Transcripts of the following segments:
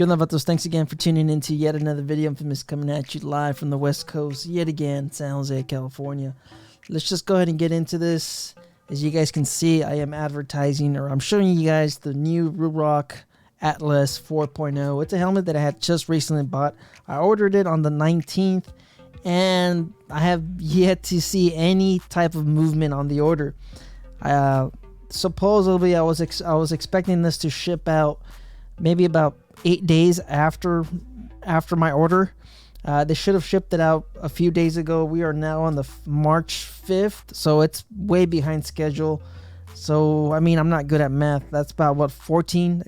Good love vatos, thanks again for tuning in to yet another video. Infamous coming at you live from the West Coast, yet again, San Jose, California. Let's just go ahead and get into this. As you guys can see, I am advertising, or I'm showing you guys the new Ruroc Atlas 4.0. It's a helmet that I had just recently bought. I ordered it on the 19th, and I have yet to see any type of movement on the order. Supposedly, I was expecting this to ship out maybe about 8 days after my order. They should have shipped it out a few days ago. We are now on the March 5th, so it's way behind schedule. So, I mean, I'm not good at math. That's about, what, 14?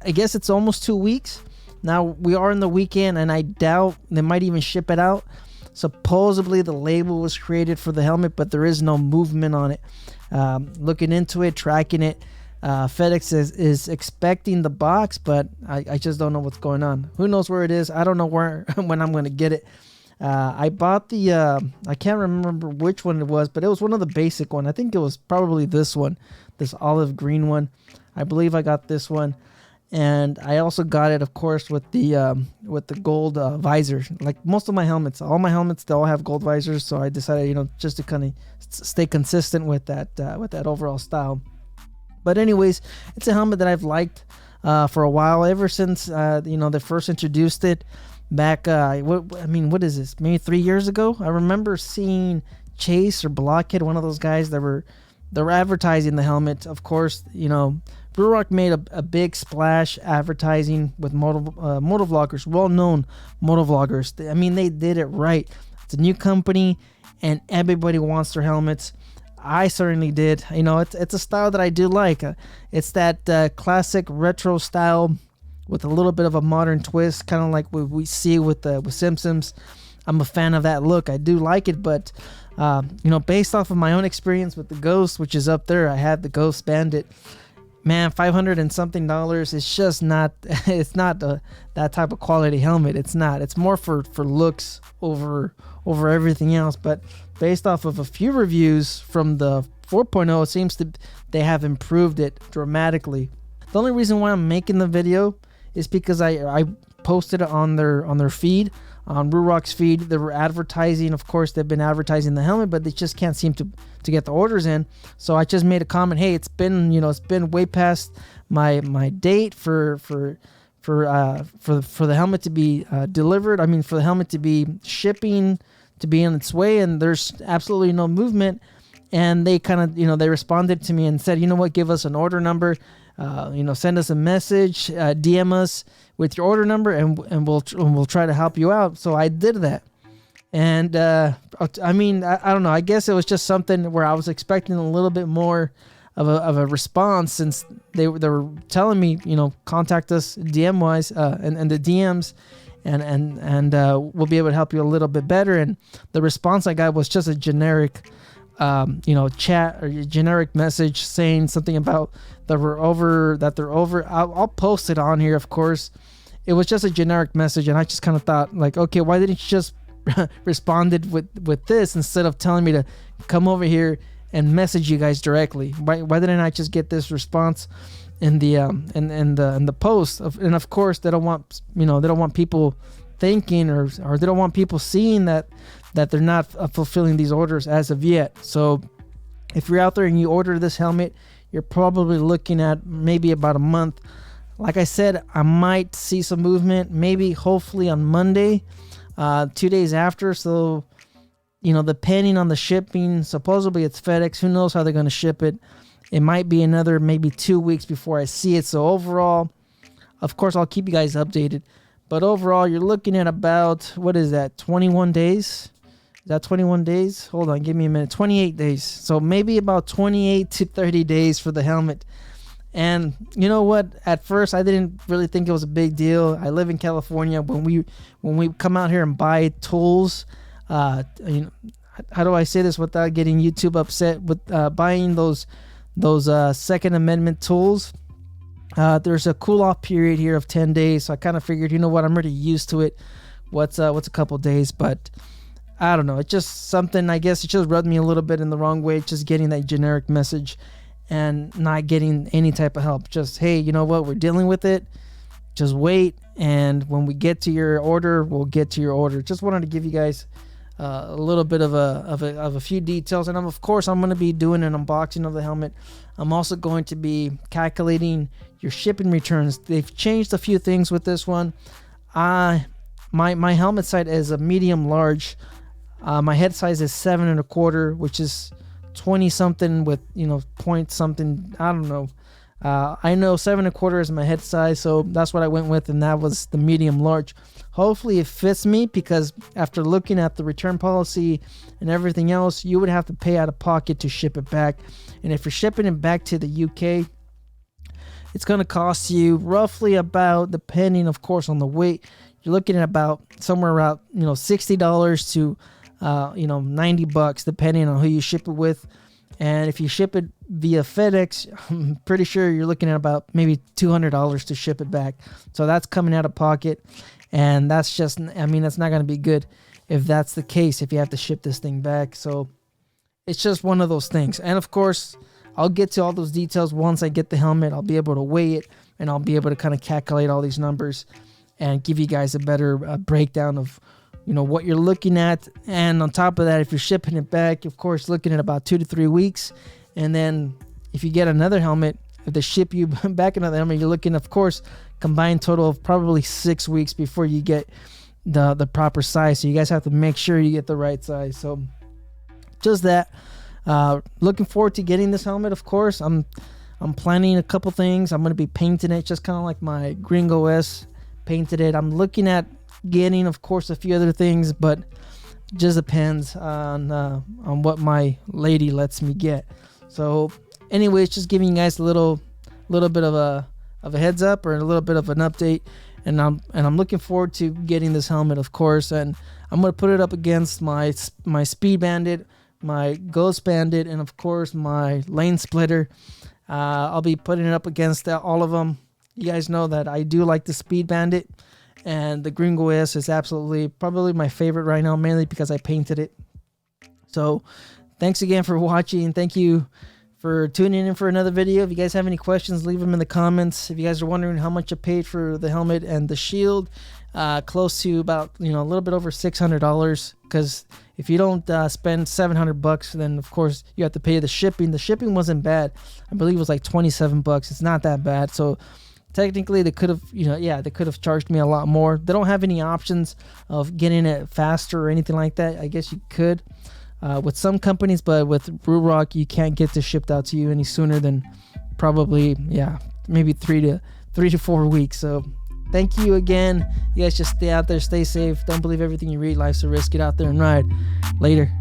I guess it's almost 2 weeks. Now, we are in the weekend, and I doubt they might even ship it out. Supposedly, the label was created for the helmet, but there is no movement on it. Looking into it, tracking it, FedEx is expecting the box, but I just don't know what's going on. Who knows where it is? I don't know where when I'm going to get it. I bought the, I can't remember which one it was, but it was one of the basic one. I think it was probably this one, this olive green one. I believe I got this one. And I also got it, of course, with the gold visor. Like most of my helmets, all my helmets, they all have gold visors. So I decided, just to kind of stay consistent with that overall style. But anyways, it's a helmet that I've liked for a while, ever since they first introduced it back. What is this? Maybe 3 years ago. I remember seeing Chase or Blockhead, one of those guys that were advertising the helmet. Of course, Ruroc made a big splash advertising with motovloggers, well-known motovloggers. I mean, they did it right. It's a new company, and everybody wants their helmets. I certainly did. It's a style that I do like. It's that classic retro style with a little bit of a modern twist, kind of like what we see with Simpsons. I'm a fan of that look. I do like it, but based off of my own experience with the Ghost, which is up there, I had the Ghost Bandit. Man, $500 and something. It's just not. It's not that type of quality helmet. It's not. It's more for looks over everything else. But based off of a few reviews from the 4.0, it seems they have improved it dramatically. The only reason why I'm making the video is because I posted it on their feed, on Ruroc's feed. They were advertising. Of course, they've been advertising the helmet, but they just can't seem to get the orders in. So I just made a comment. Hey, it's been way past my date for the helmet to be delivered. I mean, for the helmet to be shipping, to be on its way, and there's absolutely no movement. And they kind of, they responded to me and said, you know what, give us an order number, send us a message, DM us with your order number, and we'll try to help you out. So I did that. And I don't know. I guess it was just something where I was expecting a little bit more of a response, since they were telling me, contact us DM wise, and the DMs, and we'll be able to help you a little bit better. And the response I got was just a generic, chat or a generic message saying something about that they're over. I'll post it on here, of course. It was just a generic message, and I just kind of thought, like, okay, why didn't you just responded with this instead of telling me to come over here and message you guys directly? Why didn't I just get this response in the post? And of course, they don't want people thinking or they don't want people seeing that they're not fulfilling these orders as of yet. So if you're out there and you order this helmet, you're probably looking at maybe about a month. Like I said, I might see some movement, maybe hopefully on Monday, 2 days after. So, depending on the shipping, supposedly it's FedEx. Who knows how they're going to ship it? It might be another maybe 2 weeks before I see it. So overall, of course, I'll keep you guys updated. But overall, you're looking at about, what is that, 21 days? Is that 21 days? Hold on, give me a minute. 28 days. So maybe about 28 to 30 days for the helmet. And you know what? At first, I didn't really think it was a big deal. I live in California. When we come out here and buy tools, how do I say this without getting YouTube upset? With buying those Second Amendment tools, there's a cool-off period here of 10 days. So I kind of figured, you know what? I'm already used to it. What's a couple days? But I don't know. It's just something. I guess it just rubbed me a little bit in the wrong way. Just getting that generic message and not getting any type of help. Just, hey, you know what? We're dealing with it. Just wait. and when we get to your order, we'll get to your order. Just wanted to give you guys a little bit of a few details, and of course I'm going to be doing an unboxing of the helmet. I'm also going to be calculating your shipping returns. They've changed a few things with this one. My helmet size is a medium large. My head size is 7 1/4, which is 20 something with, you know, point something, I don't know. I know 7 1/4 is my head size, so that's what I went with, and that was the medium large. Hopefully it fits me, because after looking at the return policy and everything else, you would have to pay out of pocket to ship it back. And if you're shipping it back to the UK, it's going to cost you roughly about, depending of course on the weight, you're looking at about somewhere around, you know, $60 to you know, $90 depending on who you ship it with. And if you ship it via FedEx, I'm pretty sure you're looking at about maybe $200 to ship it back. So that's coming out of pocket, and that's just, I mean, that's not going to be good if that's the case, if you have to ship this thing back. So it's just one of those things. And of course, I'll get to all those details once I get the helmet. I'll be able to weigh it, and I'll be able to kind of calculate all these numbers and give you guys a better breakdown of, you know, what you're looking at. And on top of that, if you're shipping it back, of course, looking at about 2 to 3 weeks. And then if you get another helmet, if they ship you back another helmet, you're looking, of course, combined total of probably 6 weeks before you get the proper size. So you guys have to make sure you get the right size. So just that. Looking forward to getting this helmet. Of course, I'm planning a couple things. I'm going to be painting it just kind of like my Gringo S painted it. I'm looking at getting, of course, a few other things, but just depends on what my lady lets me get. So anyways, just giving you guys a little bit of a heads up, or a little bit of an update, and I'm looking forward to getting this helmet, of course. And I'm going to put it up against my Speed Bandit, my Ghost Bandit, and of course my Lane Splitter. I'll be putting it up against all of them. You guys know that I do like the Speed Bandit, and the Gringo S is absolutely probably my favorite right now, mainly because I painted it. So thanks again for watching. Thank you for tuning in for another video. If you guys have any questions, leave them in the comments. If you guys are wondering how much I paid for the helmet and the shield, close to about, you know, a little bit over $600, because if you don't spend $700, then of course you have to pay the shipping. The shipping wasn't bad. I believe it was like $27. It's not that bad. So technically they could have, you know, yeah, they could have charged me a lot more. They don't have any options of getting it faster or anything like that. I guess you could with some companies, but with Ruroc, you can't get this shipped out to you any sooner than probably, yeah, maybe 3 to 4 weeks. So thank you again. You guys just stay out there, stay safe. Don't believe everything you read. Life's a risk. Get out there and ride. Later.